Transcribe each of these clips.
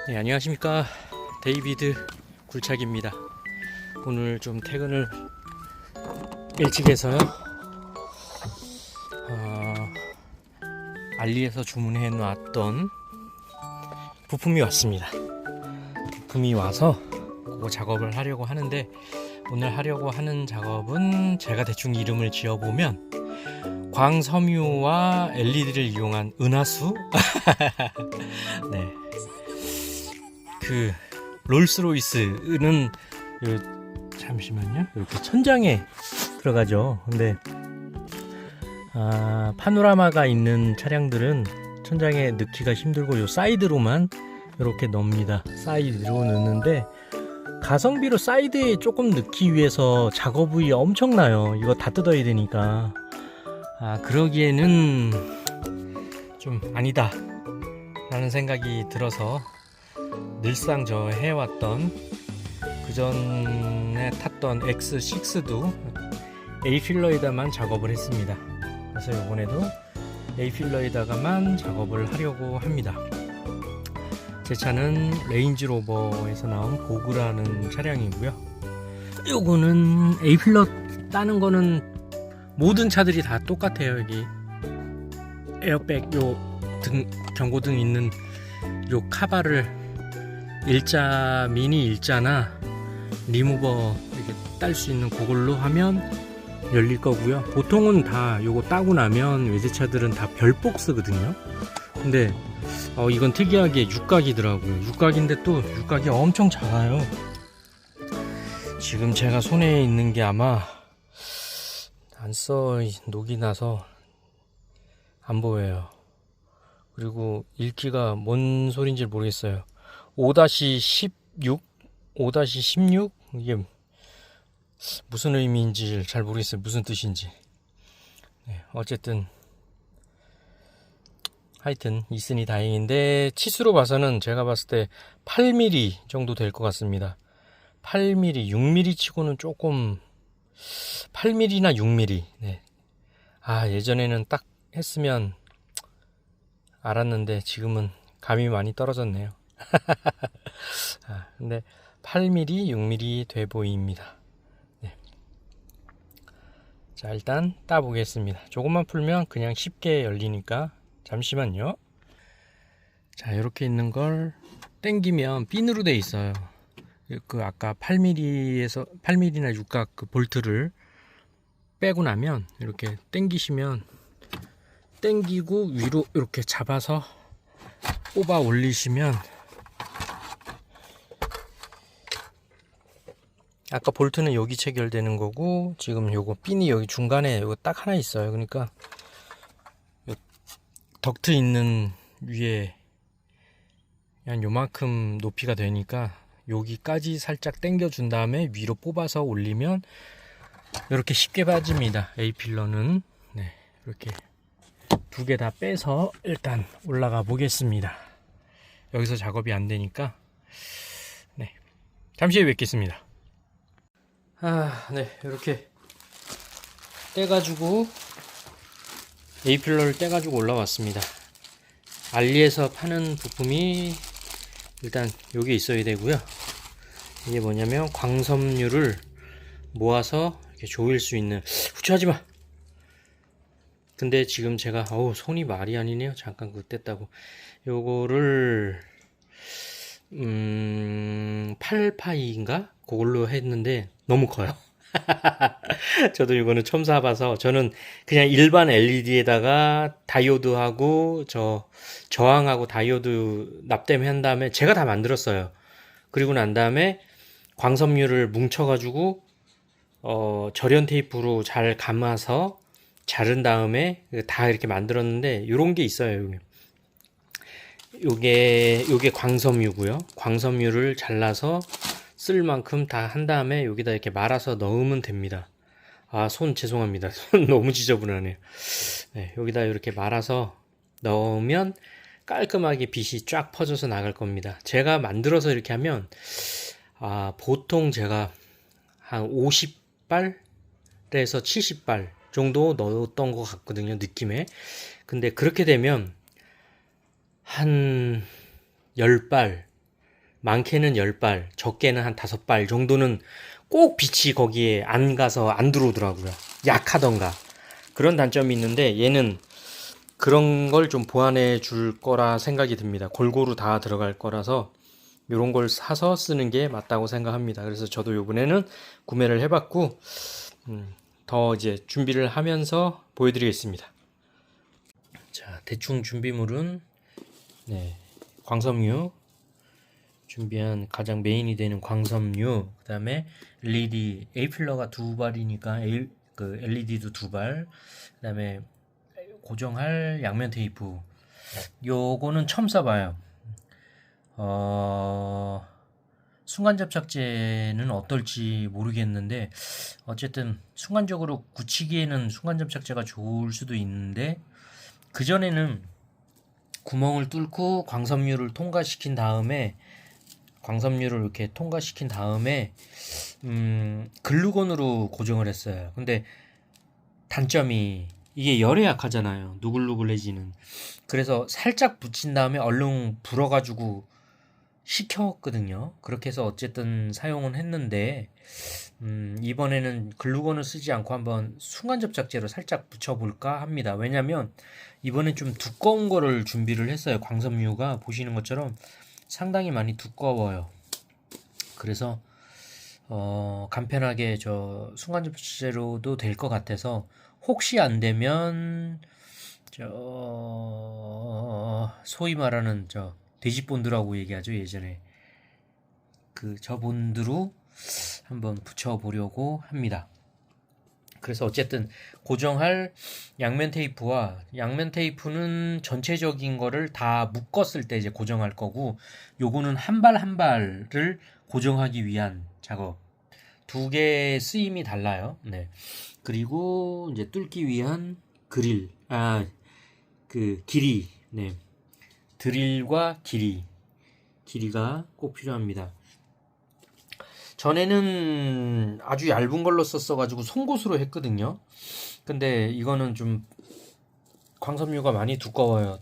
네, 안녕하십니까. 데이비드 굴착입니다. 오늘 좀 퇴근을 일찍 해서요. 알리에서 주문해 놨던 부품이 왔습니다. 부품이 와서 그거 작업을 하려고 하는데, 오늘 하려고 하는 작업은 제가 대충 이름을 지어보면 광섬유와 LED를 이용한 은하수. 네. 그 롤스로이스는 잠시만요. 이렇게 천장에 들어가죠. 근데 파노라마가 있는 차량들은 천장에 넣기가 힘들고 요 사이드로만 이렇게 넣습니다. 사이드로 넣는데 가성비로 사이드에 조금 넣기 위해서 작업이 엄청나요. 이거 다 뜯어야 되니까. 그러기에는 좀 아니다 라는 생각이 들어서 늘상 저 해왔던 그 전에 탔던 X6도 A필러에다만 작업을 했습니다. 그래서 이번에도 A필러에다가만 작업을 하려고 합니다. 제 차는 레인지로버에서 나온 보그라는 차량이고요. 요거는 A필러 따는 거는 모든 차들이 다 똑같아요. 여기 에어백 요 등 경고등 있는 요 카바를 일자, 미니 일자나 리무버 이렇게 딸 수 있는 그걸로 하면 열릴 거고요. 보통은 다 요거 따고 나면 외제차들은 다 별복스거든요. 근데 이건 특이하게 육각이더라고요. 육각인데 또 육각이 엄청 작아요. 지금 제가 손에 있는 게 아마 녹이 나서 안 보여요. 그리고 읽기가 뭔 소린지 모르겠어요. 5-16? 5-16? 이게 무슨 의미인지 잘 모르겠어요. 무슨 뜻인지. 네, 어쨌든 하여튼 있으니 다행인데, 치수로 봐서는 제가 봤을 때 8mm 정도 될 것 같습니다. 8mm, 6mm 치고는 조금 8mm나 6mm. 네. 예전에는 딱 했으면 알았는데 지금은 감이 많이 떨어졌네요. 근데 8mm, 6mm 돼 보입니다. 네. 자, 일단 따보겠습니다. 조금만 풀면 그냥 쉽게 열리니까 잠시만요. 자, 이렇게 있는 걸 당기면 핀으로 돼 있어요. 그 아까 8mm나 육각 그 볼트를 빼고 나면 이렇게 당기시면, 당기고 위로 이렇게 잡아서 뽑아 올리시면, 아까 볼트는 여기 체결되는 거고, 지금 요거 핀이 여기 중간에 요거 딱 하나 있어요. 그러니까 요 덕트 있는 위에 한 요만큼 높이가 되니까 여기까지 살짝 당겨 준 다음에 위로 뽑아서 올리면 이렇게 쉽게 빠집니다. A필러는. 네, 이렇게 두 개 다 빼서 일단 올라가 보겠습니다. 여기서 작업이 안 되니까. 네, 잠시 후에 뵙겠습니다. 네, 이렇게 떼가지고 A필러를 떼가지고 올라왔습니다. 알리에서 파는 부품이 일단 여기 있어야 되고요. 이게 뭐냐면 광섬유를 모아서 이렇게 조일 수 있는, 후추하지마. 근데 지금 제가 손이 말이 아니네요. 잠깐 그 뗐다고. 요거를 8파이인가 그걸로 했는데 너무 커요. 저도 이거는 처음 사봐서, 저는 그냥 일반 LED에다가 다이오드하고 저항하고 다이오드 납땜한 다음에 제가 다 만들었어요. 그리고 난 다음에 광섬유를 뭉쳐가지고 절연 테이프로 잘 감아서 자른 다음에 다 이렇게 만들었는데, 요런 게 있어요. 요게 광섬유고요. 광섬유를 잘라서 쓸 만큼 다 한 다음에 여기다 이렇게 말아서 넣으면 됩니다. 손 죄송합니다. 손 너무 지저분하네요. 네, 여기다 이렇게 말아서 넣으면 깔끔하게 빛이 쫙 퍼져서 나갈 겁니다. 제가 만들어서 이렇게 하면 보통 제가 한 50발에서 70발 정도 넣었던 것 같거든요, 느낌에. 근데 그렇게 되면 한 10발 많게는 10발, 적게는 한 5발 정도는 꼭 빛이 거기에 안 가서 안 들어오더라고요. 약하던가. 그런 단점이 있는데 얘는 그런 걸 좀 보완해 줄 거라 생각이 듭니다. 골고루 다 들어갈 거라서 이런 걸 사서 쓰는 게 맞다고 생각합니다. 그래서 저도 이번에는 구매를 해봤고 더 이제 준비를 하면서 보여드리겠습니다. 자, 대충 준비물은 네, 광섬유 준비한 가장 메인이 되는 광섬유, 그 다음에 LED A필러가 2발이니까 그 LED도 2발, 그 다음에 고정할 양면 테이프. 요거는 처음 써봐요. 순간 접착제는 어떨지 모르겠는데 어쨌든 순간적으로 굳히기에는 순간 접착제가 좋을 수도 있는데 그전에는 구멍을 뚫고 광섬유를 이렇게 통과시킨 다음에 글루건으로 고정을 했어요. 근데 단점이 이게 열에 약하잖아요. 누글누글해지는. 그래서 살짝 붙인 다음에 얼른 불어가지고 식혔거든요. 그렇게 해서 어쨌든 사용은 했는데 이번에는 글루건을 쓰지 않고 한번 순간접착제로 살짝 붙여볼까 합니다. 왜냐면 이번엔 좀 두꺼운 거를 준비를 했어요. 광섬유가 보시는 것처럼 상당히 많이 두꺼워요. 그래서 간편하게 저 순간접착제로도 될 것 같아서 혹시 안 되면 소위 말하는 돼지본드라고 얘기하죠. 예전에 저 본드로 한번 붙여보려고 합니다. 그래서 어쨌든 고정할 양면 테이프는 전체적인 거를 다 묶었을 때 이제 고정할 거고, 요거는 한 발 한 발을 고정하기 위한 작업. 두 개의 쓰임이 달라요. 네. 그리고 이제 뚫기 위한 길이. 네. 드릴과 길이가 꼭 필요합니다. 전에는 아주 얇은 걸로 썼어가지고 송곳으로 했거든요. 근데 이거는 좀 광섬유가 많이 두꺼워요.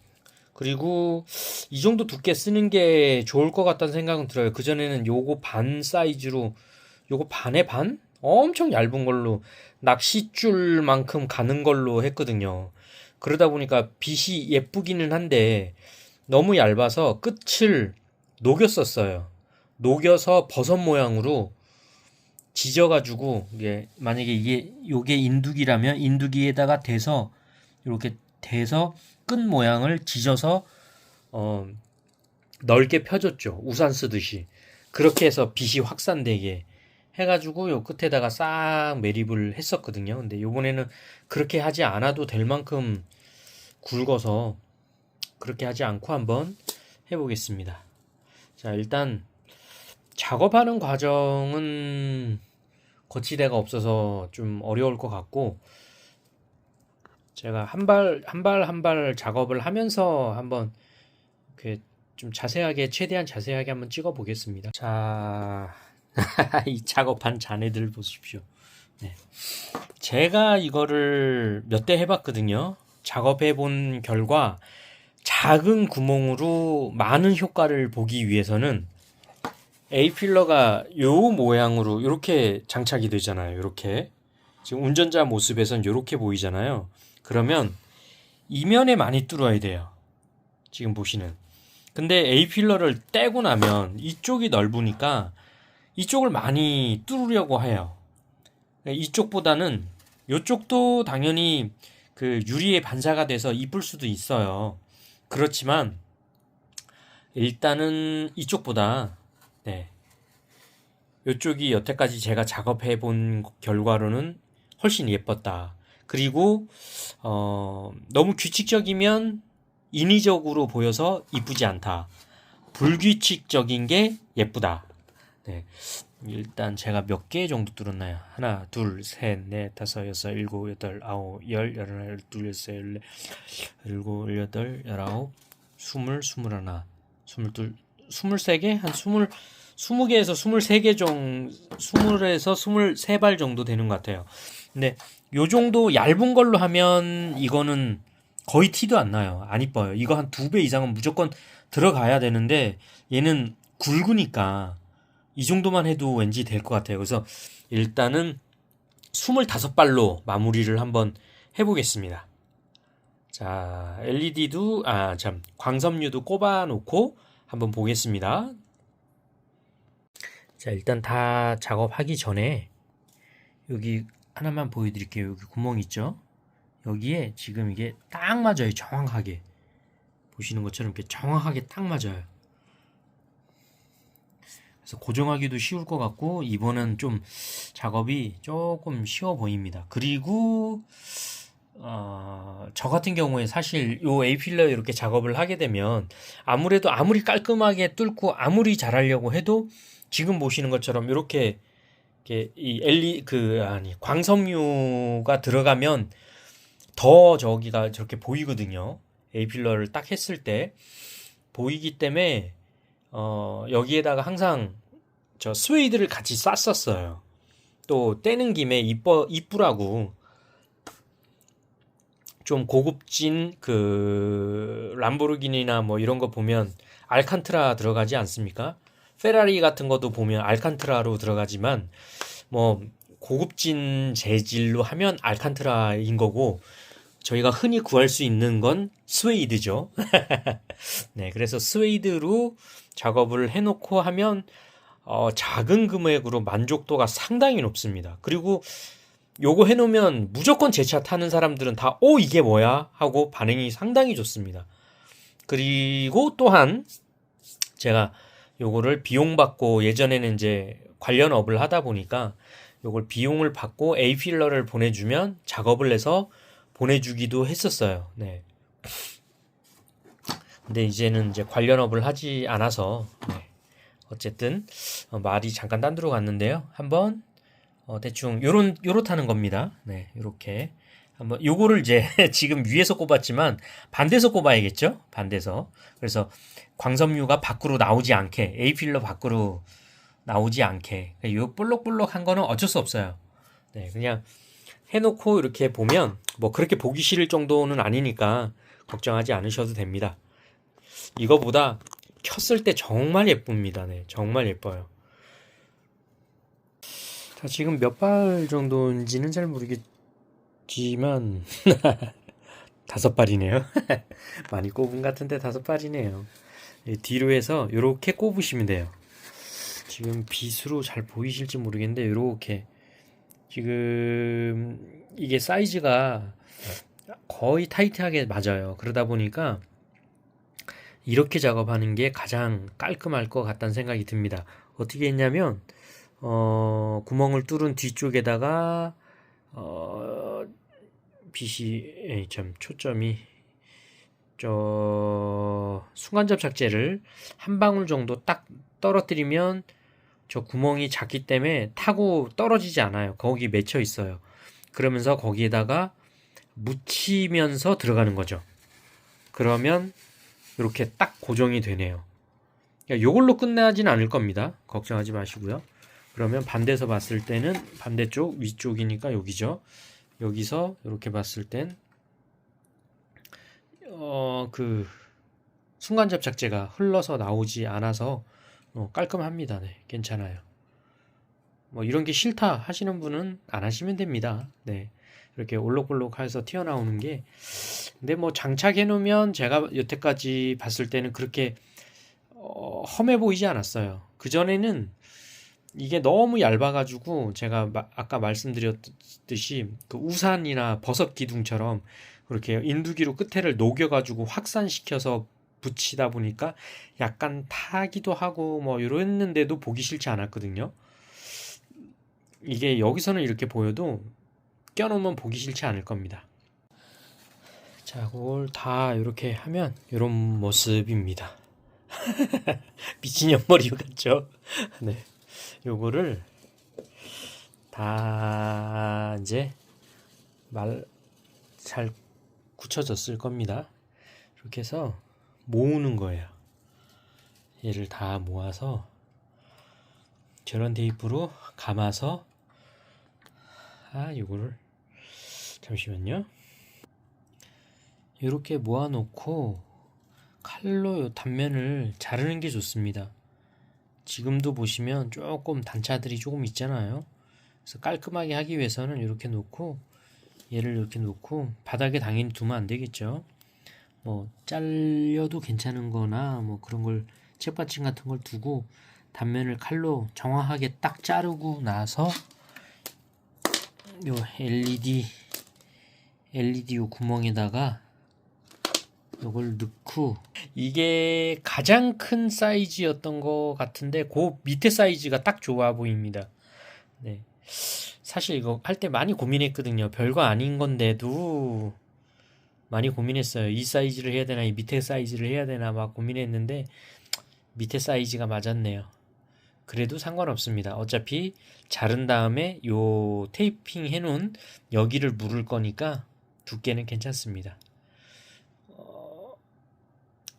그리고 이 정도 두께 쓰는 게 좋을 것 같다는 생각은 들어요. 그전에는 요거 반 사이즈로, 요거 반의 반? 엄청 얇은 걸로 낚싯줄만큼 가는 걸로 했거든요. 그러다 보니까 빛이 예쁘기는 한데 너무 얇아서 끝을 녹였었어요. 녹여서 버섯 모양으로 지져가지고 만약에 요게 인두기라면 인두기에다가 대서 이렇게 대서 끝 모양을 지져서 넓게 펴줬죠. 우산 쓰듯이. 그렇게 해서 빛이 확산되게 해가지고 요 끝에다가 싹 매립을 했었거든요. 근데 요번에는 그렇게 하지 않아도 될 만큼 굵어서 그렇게 하지 않고 한번 해보겠습니다. 자, 일단 작업하는 과정은 거치대가 없어서 좀 어려울 것 같고, 제가 한 발 작업을 하면서 한번 이렇게 좀 최대한 자세하게 한번 찍어 보겠습니다. 자, 이 작업한 잔해들 보십시오. 네. 제가 이거를 몇 대 해봤거든요. 작업해 본 결과 작은 구멍으로 많은 효과를 보기 위해서는 A필러가 요 모양으로 이렇게 장착이 되잖아요. 이렇게 지금 운전자 모습에선 이렇게 보이잖아요. 그러면 이면에 많이 뚫어야 돼요. 지금 보시는. 근데 A필러를 떼고 나면 이쪽이 넓으니까 이쪽을 많이 뚫으려고 해요. 이쪽보다는 이쪽도 당연히 그 유리에 반사가 돼서 이쁠 수도 있어요. 그렇지만 일단은 이쪽보다 이쪽이 여태까지 제가 작업해 본 결과로는 훨씬 예뻤다. 그리고 너무 규칙적이면 인위적으로 보여서 이쁘지 않다. 불규칙적인 게 예쁘다. 네. 일단 제가 몇 개 정도 뚫었나요? 하나, 둘, 셋, 넷, 다섯, 여섯, 일곱, 여덟, 아홉, 열, 열하나, 열둘, 열세, 열네, 일곱, 여덟, 열아홉, 스물, 스물하나, 스물둘, 스물세 개? 한 20개에서 23개 정도, 20에서 23발 정도 되는 것 같아요. 근데 요 정도 얇은 걸로 하면 이거는 거의 티도 안 나요. 안 이뻐요. 이거 한 2배 이상은 무조건 들어가야 되는데 얘는 굵으니까 이 정도만 해도 왠지 될 것 같아요. 그래서 일단은 25발로 마무리를 한번 해보겠습니다. 자, LED도, 광섬유도 꼽아 놓고 한번 보겠습니다. 자, 일단 다 작업하기 전에 여기 하나만 보여드릴게요. 여기 구멍 있죠? 여기에 지금 이게 딱 맞아요. 정확하게. 보시는 것처럼 이렇게 정확하게 딱 맞아요. 그래서 고정하기도 쉬울 것 같고, 이번은 좀 작업이 조금 쉬워 보입니다. 그리고 저 같은 경우에 사실 요 A필러 이렇게 작업을 하게 되면 아무래도 아무리 깔끔하게 뚫고 아무리 잘하려고 해도 지금 보시는 것처럼 이렇게 광섬유가 들어가면 더 저기가 저렇게 보이거든요. A필러를 딱 했을 때 보이기 때문에 여기에다가 항상 저 스웨이드를 같이 쌌었어요. 또 떼는 김에 이쁘라고 좀 고급진 그 람보르기니나 뭐 이런 거 보면 알칸트라 들어가지 않습니까? 페라리 같은 것도 보면 알칸트라로 들어가지만 뭐 고급진 재질로 하면 알칸트라인 거고 저희가 흔히 구할 수 있는 건 스웨이드죠. 네, 그래서 스웨이드로 작업을 해놓고 하면 작은 금액으로 만족도가 상당히 높습니다. 그리고 요거 해놓으면 무조건 제 차 타는 사람들은 다, 이게 뭐야? 하고 반응이 상당히 좋습니다. 그리고 또한 제가 요거를 비용받고 예전에는 이제 관련 업을 하다 보니까 요걸 비용을 받고 A필러를 보내주면 작업을 해서 보내주기도 했었어요. 네. 근데 이제는 이제 관련 업을 하지 않아서, 네. 어쨌든, 말이 잠깐 딴 데로 갔는데요. 한번 대충 요렇다는 겁니다. 네, 요렇게 한번 요거를 이제 지금 위에서 꼽았지만 반대서 꼽아야겠죠? 반대서. 그래서 광섬유가 밖으로 나오지 않게 A필러 밖으로 나오지 않게 요 볼록볼록한 거는 어쩔 수 없어요. 네, 그냥 해놓고 이렇게 보면 뭐 그렇게 보기 싫을 정도는 아니니까 걱정하지 않으셔도 됩니다. 이거보다 켰을 때 정말 예쁩니다. 네, 정말 예뻐요. 자, 지금 몇 발 정도인지는 잘 모르겠지만 5발이네요. 많이 꼽은 것 같은데 5발이네요. 뒤로 해서 이렇게 꼽으시면 돼요. 지금 빛으로 잘 보이실지 모르겠는데 이렇게 지금 이게 사이즈가 거의 타이트하게 맞아요. 그러다 보니까 이렇게 작업하는 게 가장 깔끔할 것 같다는 생각이 듭니다. 어떻게 했냐면 구멍을 뚫은 뒤쪽에다가 빛이 참 초점이 저 순간접 착제를 한 방울 정도 딱 떨어뜨리면 저 구멍이 작기 때문에 타고 떨어지지 않아요. 거기 맺혀 있어요. 그러면서 거기에다가 묻히면서 들어가는 거죠. 그러면 이렇게 딱 고정이 되네요. 이걸로 끝나진 않을 겁니다. 걱정하지 마시고요. 그러면 반대에서 봤을 때는 반대쪽 위쪽이니까 여기죠. 여기서 이렇게 봤을 땐 그 순간접 착제가 흘러서 나오지 않아서 깔끔합니다. 네, 괜찮아요. 뭐 이런 게 싫다 하시는 분은 안 하시면 됩니다. 네, 이렇게 올록볼록해서 튀어나오는 게 근데 뭐 장착해 놓으면 제가 여태까지 봤을 때는 그렇게 험해 보이지 않았어요. 그 전에는 이게 너무 얇아가지고 제가 아까 말씀드렸듯이 그 우산이나 버섯 기둥처럼 그렇게 인두기로 끝에를 녹여가지고 확산시켜서 붙이다 보니까 약간 타기도 하고 뭐 이랬는데도 보기 싫지 않았거든요. 이게 여기서는 이렇게 보여도 껴놓으면 보기 싫지 않을 겁니다. 자, 그걸 다 이렇게 하면 이런 모습입니다. 미친 옆머리 같죠? 네. 요거를 다 이제 잘 굳혀졌을 겁니다. 이렇게 해서 모으는 거예요. 얘를 다 모아서 저런 테이프로 감아서 요거를 잠시만요. 이렇게 모아놓고 칼로 요 단면을 자르는 게 좋습니다. 지금도 보시면 조금 단차들이 조금 있잖아요. 그래서 깔끔하게 하기 위해서는 이렇게 놓고 얘를 이렇게 놓고 바닥에 당연히 두면 안 되겠죠. 뭐 잘려도 괜찮은 거나 뭐 그런 걸 책받침 같은 걸 두고 단면을 칼로 정확하게 딱 자르고 나서 요 LED 요 구멍에다가 요걸 넣고 이게 가장 큰 사이즈였던 것 같은데 그 밑에 사이즈가 딱 좋아 보입니다. 네. 사실 이거 할 때 많이 고민했거든요. 별거 아닌 건데도 많이 고민했어요. 이 사이즈를 해야 되나, 이 밑에 사이즈를 해야 되나 막 고민했는데 밑에 사이즈가 맞았네요. 그래도 상관없습니다. 어차피 자른 다음에 요 테이핑 해놓은 여기를 물을 거니까 두께는 괜찮습니다.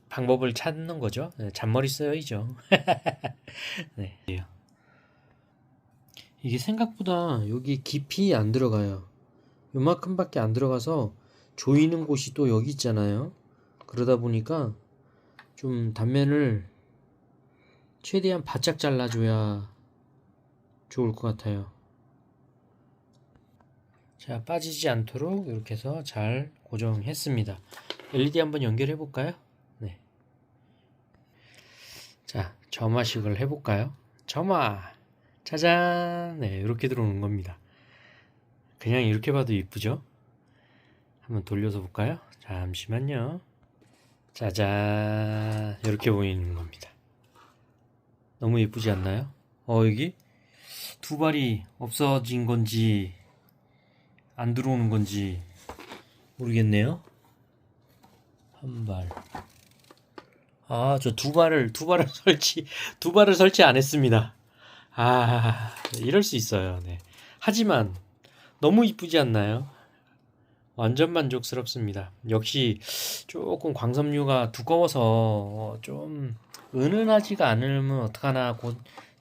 방법을 찾는 거죠. 네, 잔머리 써야죠. 네. 이게 생각보다 여기 깊이 안 들어가요. 요만큼밖에 안 들어가서 조이는 곳이 또 여기 있잖아요. 그러다 보니까 좀 단면을 최대한 바짝 잘라줘야 좋을 것 같아요. 자, 빠지지 않도록 이렇게 해서 잘 고정했습니다. LED 한번 연결해 볼까요? 네. 자, 점화식을 해 볼까요? 점화. 짜잔. 네, 이렇게 들어오는 겁니다. 그냥 이렇게 봐도 이쁘죠? 한번 돌려서 볼까요? 잠시만요. 짜잔. 이렇게 보이는 겁니다. 너무 예쁘지 않나요? 여기 두 발이 없어진 건지 안 들어오는 건지 모르겠네요. 한 발. 저 두 발을 설치 안 했습니다. 이럴 수 있어요. 네. 하지만 너무 이쁘지 않나요? 완전 만족스럽습니다. 역시 조금 광섬유가 두꺼워서 좀 은은하지가 않으면 어떡하나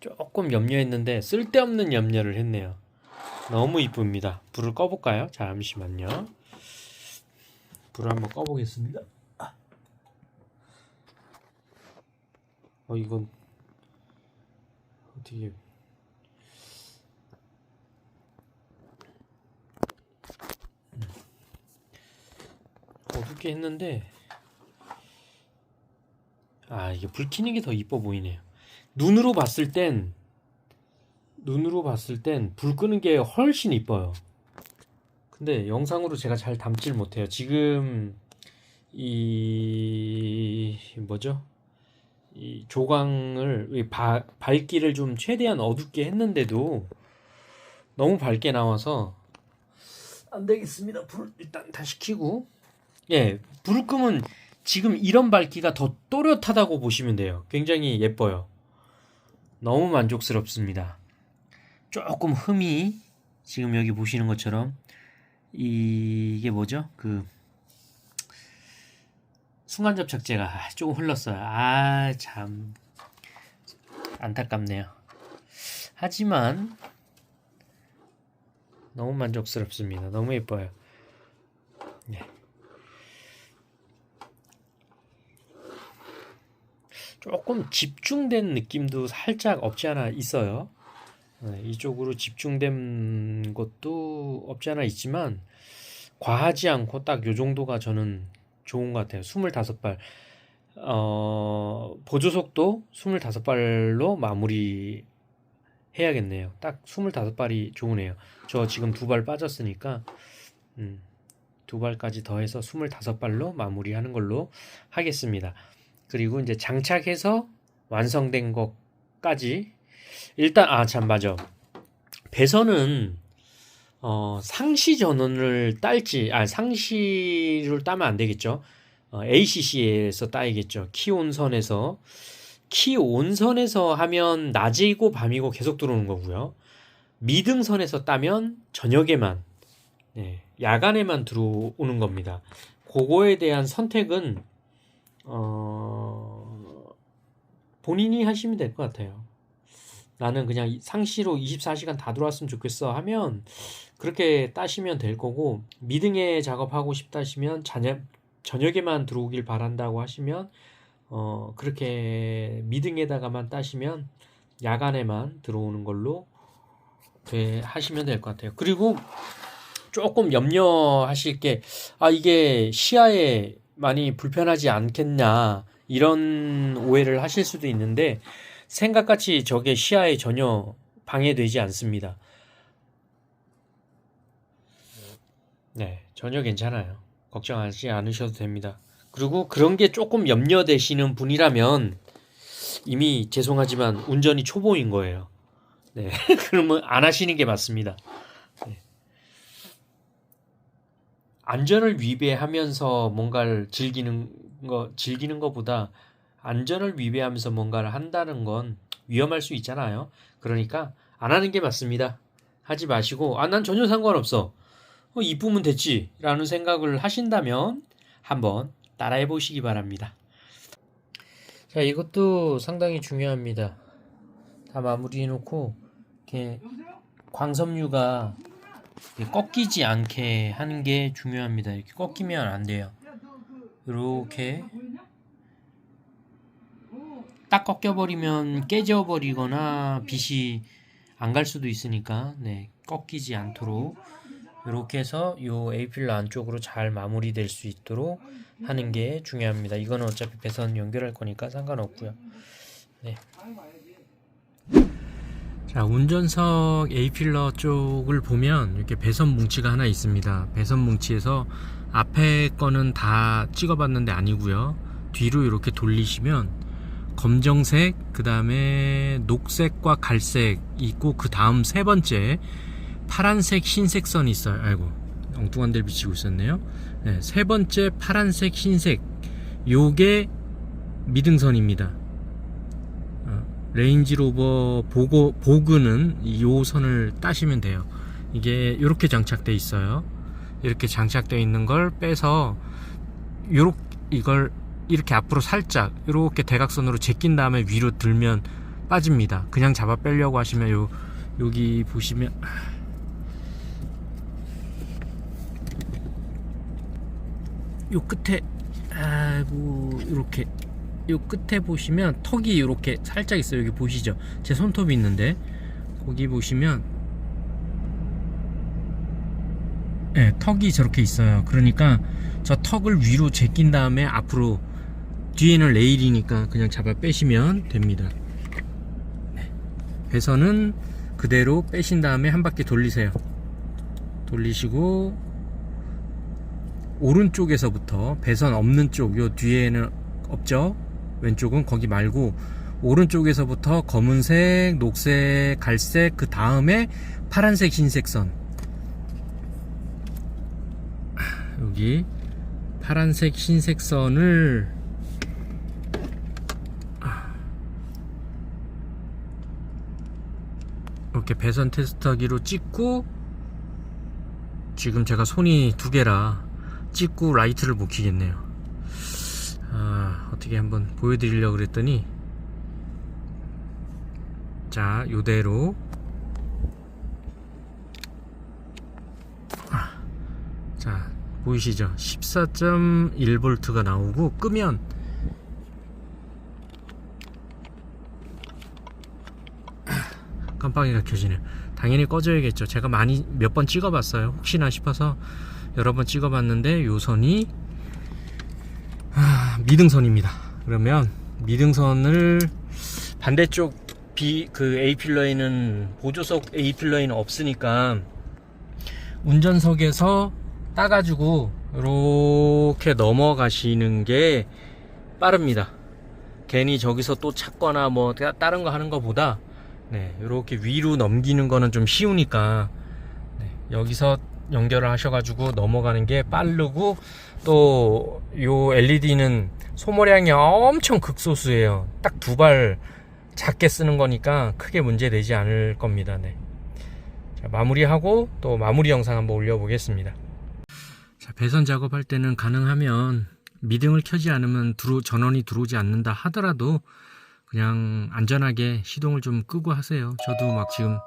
조금 염려했는데 쓸데없는 염려를 했네요. 너무 이쁩니다. 불을 꺼볼까요? 잠시만요. 불을 한번 꺼보겠습니다. 이건 어떻게 어둡게 했는데 이게 불 켜는 게 더 이뻐 보이네요. 눈으로 봤을 땐 불 끄는 게 훨씬 이뻐요. 근데 영상으로 제가 잘 담질 못해요. 지금 이 조광을 밝기를 좀 최대한 어둡게 했는데도 너무 밝게 나와서 안 되겠습니다. 불 일단 다시 켜고 불을 끄면 지금 이런 밝기가 더 또렷하다고 보시면 돼요. 굉장히 예뻐요. 너무 만족스럽습니다. 조금 흠이 지금 여기 보시는 것처럼 이게 순간접착제가 조금 흘렀어요. 참 안타깝네요. 하지만 너무 만족스럽습니다. 너무 예뻐요. 네. 조금 집중된 느낌도 살짝 없지 않아 있어요. 이쪽으로 집중된 것도 없지 않아 있지만 과하지 않고 딱 요 정도가 저는 좋은 것 같아요. 25발 보조속도 25발로 마무리 해야겠네요. 딱 25발이 좋으네요. 저 지금 2발 빠졌으니까 2발까지 더해서 25발로 마무리하는 걸로 하겠습니다. 그리고 이제 장착해서 완성된 것까지 일단 참 맞아. 배선은 상시 전원을 딸지 상시를 따면 안 되겠죠. ACC에서 따야겠죠. 키온선에서 하면 낮이고 밤이고 계속 들어오는 거고요. 미등선에서 따면 저녁에만 야간에만 들어오는 겁니다. 그거에 대한 선택은 본인이 하시면 될 것 같아요. 나는 그냥 상시로 24시간 다 들어왔으면 좋겠어 하면 그렇게 따시면 될 거고, 미등에 작업하고 싶다 하시면 저녁에만 들어오길 바란다고 하시면 그렇게 미등에다가만 따시면 야간에만 들어오는 걸로 하시면 될 것 같아요. 그리고 조금 염려하실 게, 이게 시야에 많이 불편하지 않겠냐, 이런 오해를 하실 수도 있는데, 생각같이 저게 시야에 전혀 방해되지 않습니다. 네, 전혀 괜찮아요. 걱정하지 않으셔도 됩니다. 그리고 그런 게 조금 염려되시는 분이라면, 이미 죄송하지만 운전이 초보인 거예요. 네, 그러면 안 하시는 게 맞습니다. 네. 안전을 위배하면서 뭔가를 즐기는 것보다 안전을 위배하면서 뭔가를 한다는 건 위험할 수 있잖아요. 그러니까 안 하는 게 맞습니다. 하지 마시고, 난 전혀 상관없어. 이쁘면 됐지. 라는 생각을 하신다면 한번 따라해 보시기 바랍니다. 자, 이것도 상당히 중요합니다. 다 마무리해 놓고, 이렇게 광섬유가 꺾이지 않게 하는 게 중요합니다. 이렇게 꺾이면 안 돼요. 이렇게 딱 꺾여버리면 깨져버리거나 빛이 안 갈 수도 있으니까, 네, 꺾이지 않도록 이렇게 해서 이 A필러 안쪽으로 잘 마무리될 수 있도록 하는 게 중요합니다. 이거는 어차피 배선 연결할 거니까 상관없고요. 네. 자, 운전석 A필러 쪽을 보면 이렇게 배선 뭉치가 하나 있습니다. 배선 뭉치에서 앞에 거는 다 찍어봤는데 아니고요. 뒤로 이렇게 돌리시면 검정색, 그 다음에 녹색과 갈색 있고, 그 다음 세 번째 파란색, 흰색 선이 있어요. 아이고, 엉뚱한 데를 비치고 있었네요. 네, 세 번째 파란색, 흰색, 요게 미등선입니다. 레인지로버 보그는 요 선을 따시면 돼요. 이게 이렇게 장착돼 있어요. 이렇게 장착되어 있는 걸 빼서 이걸 이렇게 앞으로 살짝 이렇게 대각선으로 제낀 다음에 위로 들면 빠집니다. 그냥 잡아 빼려고 하시면 여기 보시면 요 끝에 이렇게 요 끝에 보시면 턱이 이렇게 살짝 있어요. 여기 보시죠? 제 손톱이 있는데 거기 보시면 턱이 저렇게 있어요. 그러니까 저 턱을 위로 제낀 다음에 앞으로, 뒤에는 레일이니까 그냥 잡아 빼시면 됩니다. 배선은 그대로 빼신 다음에 한 바퀴 돌리세요. 돌리시고 오른쪽에서부터, 배선 없는 쪽, 요 뒤에는 없죠? 왼쪽은 거기 말고 오른쪽에서부터 검은색, 녹색, 갈색, 그 다음에 파란색, 흰색 선, 여기 파란색, 흰색 선을 이렇게 배선 테스터기로 찍고, 지금 제가 손이 두 개라 찍고 라이트를 못 켜겠네요. 어떻게 한번 보여드리려고 그랬더니, 자, 요대로 자, 보이시죠? 14.1V가 나오고, 끄면 깜빡이가 켜지네요. 당연히 꺼져야겠죠. 제가 몇 번 찍어봤어요. 혹시나 싶어서 여러 번 찍어봤는데 요 선이 미등선입니다. 그러면 미등선을 반대쪽 그 A필러에는, 보조석 A필러에는 없으니까 운전석에서 따가지고 이렇게 넘어가시는 게 빠릅니다. 괜히 저기서 또 찾거나 뭐 다른 거 하는 거보다, 네, 이렇게 위로 넘기는 거는 좀 쉬우니까, 네, 여기서 연결을 하셔가지고 넘어가는 게 빠르고, 또 요 LED는 소모량이 엄청 극소수예요. 딱 두 발 작게 쓰는 거니까 크게 문제 되지 않을 겁니다. 네. 자, 마무리하고 또 마무리 영상 한번 올려보겠습니다. 자, 배선 작업할 때는 가능하면 미등을 켜지 않으면 전원이 들어오지 않는다 하더라도 그냥 안전하게 시동을 좀 끄고 하세요. 저도 막 지금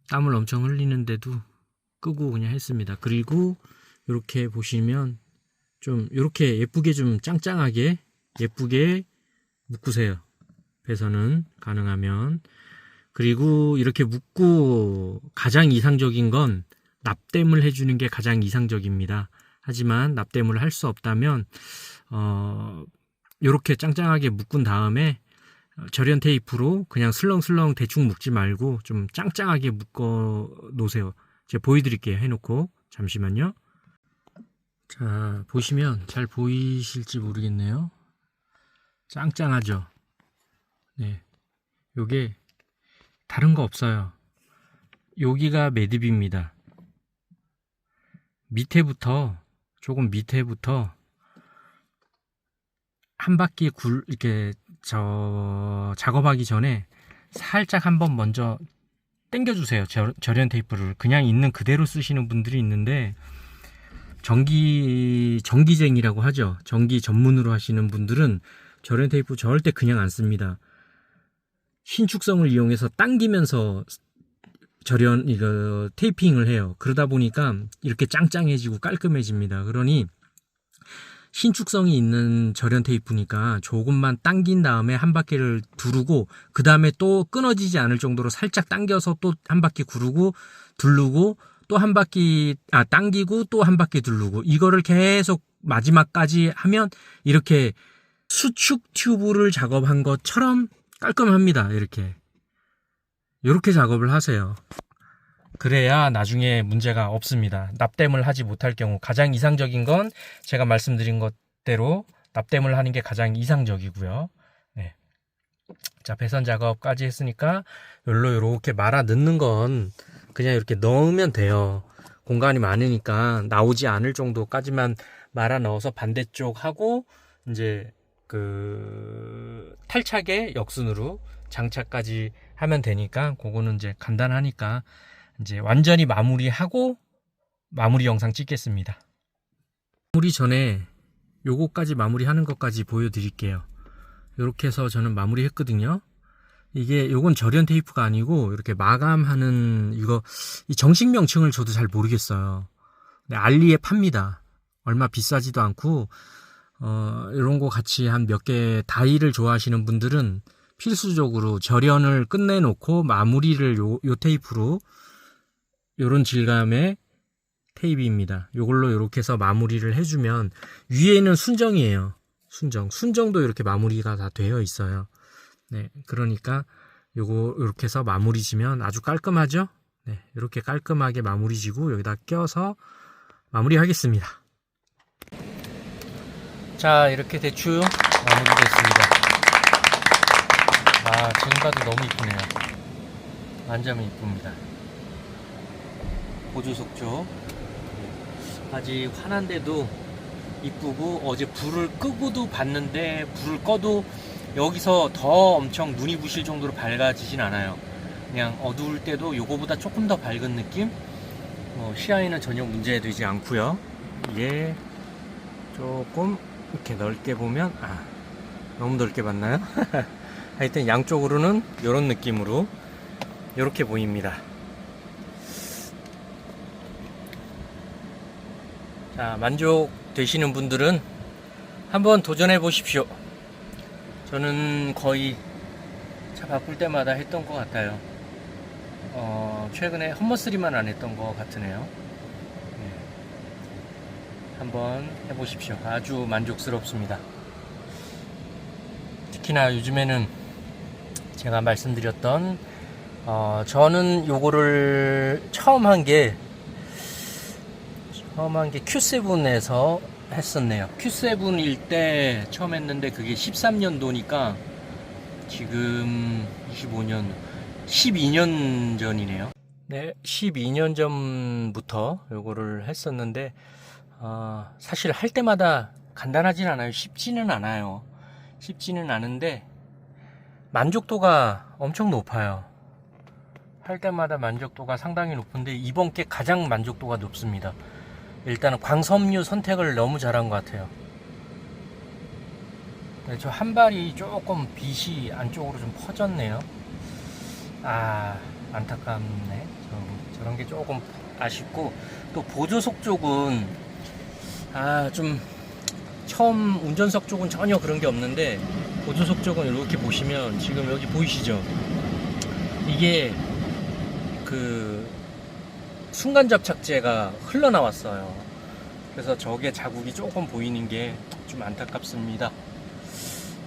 땀을 엄청 흘리는데도 끄고 그냥 했습니다. 그리고 이렇게 보시면 좀 이렇게 예쁘게 좀 짱짱하게 예쁘게 묶으세요. 배선은 가능하면. 그리고 이렇게 묶고 가장 이상적인 건 납땜을 해주는 게 가장 이상적입니다. 하지만 납땜을 할 수 없다면 이렇게 짱짱하게 묶은 다음에 절연 테이프로 그냥 슬렁슬렁 대충 묶지 말고 좀 짱짱하게 묶어 놓으세요. 제가 보여드릴게요. 해놓고 잠시만요. 자, 보시면 잘 보이실지 모르겠네요. 짱짱하죠. 네, 요게 다른 거 없어요. 여기가 매듭입니다. 조금 밑에부터 한 바퀴 이렇게 작업하기 전에 살짝 한번 먼저 당겨주세요. 절연 테이프를 그냥 있는 그대로 쓰시는 분들이 있는데 전기쟁이라고 하죠. 전기 전문으로 하시는 분들은 절연 테이프 절대 그냥 안 씁니다. 신축성을 이용해서 당기면서 테이핑을 해요. 그러다 보니까 이렇게 짱짱해지고 깔끔해집니다. 그러니 신축성이 있는 절연 테이프니까 조금만 당긴 다음에 한 바퀴를 두르고 그 다음에 또 끊어지지 않을 정도로 살짝 당겨서 또 한 바퀴 구르고 두르고 또 한 바퀴 당기고 또 한 바퀴 두르고 이거를 계속 마지막까지 하면 이렇게 수축 튜브를 작업한 것처럼 깔끔합니다. 이렇게 작업을 하세요. 그래야 나중에 문제가 없습니다. 납땜을 하지 못할 경우 가장 이상적인 건 제가 말씀드린 것대로 납땜을 하는 게 가장 이상적이고요. 네. 자, 배선 작업까지 했으니까 이렇게 말아 넣는 건 그냥 이렇게 넣으면 돼요. 공간이 많으니까 나오지 않을 정도까지만 말아 넣어서 반대쪽 하고 이제 탈착의 역순으로 장착까지 하면 되니까 그거는 이제 간단하니까 이제 완전히 마무리하고 마무리 영상 찍겠습니다. 마무리 전에 요거까지 마무리하는 것까지 보여드릴게요. 이렇게 해서 저는 마무리 했거든요. 요건 절연 테이프가 아니고 이렇게 마감하는 이 정식 명칭을 저도 잘 모르겠어요. 알리에 팝니다. 얼마 비싸지도 않고 이런 거 같이 한 몇 개 다이를 좋아하시는 분들은 필수적으로 절연을 끝내놓고 마무리를 요 테이프로 요런 질감의 테이프입니다. 요걸로 이렇게 해서 마무리를 해주면 위에는 순정이에요. 순정도 이렇게 마무리가 다 되어 있어요. 네, 그러니까 이렇게 해서 마무리 지면 아주 깔끔하죠? 네, 이렇게 깔끔하게 마무리 지고 여기다 껴서 마무리하겠습니다. 자, 이렇게 대충 마무리됐습니다. 지금 봐도 너무 이쁘네요. 완전 이쁩니다. 보조석조 아직 환한데도 이쁘고 어제 불을 끄고도 봤는데 불을 꺼도 여기서 더 엄청 눈이 부실 정도로 밝아지진 않아요. 그냥 어두울 때도 요거보다 조금 더 밝은 느낌? 시야에는 전혀 문제되지 않고요. 이게 조금 이렇게 넓게 보면 너무 넓게 봤나요? 하여튼 양쪽으로는 이런 느낌으로 이렇게 보입니다. 자, 만족되시는 분들은 한번 도전해 보십시오. 저는 거의 차 바꿀 때마다 했던 것 같아요. 최근에 험머3만 안 했던 것 같으네요. 네. 한번 해보십시오. 아주 만족스럽습니다. 특히나 요즘에는 제가 말씀드렸던 저는 요거를 처음 한 게 Q7에서 했었네요. Q7일 때 처음 했는데 그게 13년도니까 지금 25년 12년 전이네요. 네, 12년 전부터 요거를 했었는데 사실 할 때마다 간단하진 않아요. 쉽지는 않은데 만족도가 엄청 높아요. 할 때마다 만족도가 상당히 높은데 이번 게 가장 만족도가 높습니다. 일단은 광섬유 선택을 너무 잘한 것 같아요. 네, 저 한 발이 조금 빛이 안쪽으로 좀 퍼졌네요. 안타깝네. 저런 게 조금 아쉽고, 또 보조석 쪽은 좀 처음 운전석 쪽은 전혀 그런 게 없는데 보조석 쪽은 이렇게 보시면 지금 여기 보이시죠? 이게 그 순간 접착제가 흘러나왔어요. 그래서 저게 자국이 조금 보이는 게 좀 안타깝습니다.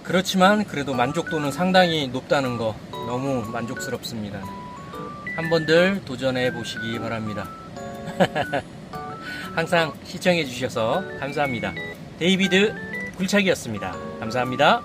그렇지만 그래도 만족도는 상당히 높다는 거 너무 만족스럽습니다. 한번들 도전해 보시기 바랍니다. 항상 시청해 주셔서 감사합니다. 데이비드 굴착이었습니다. 감사합니다.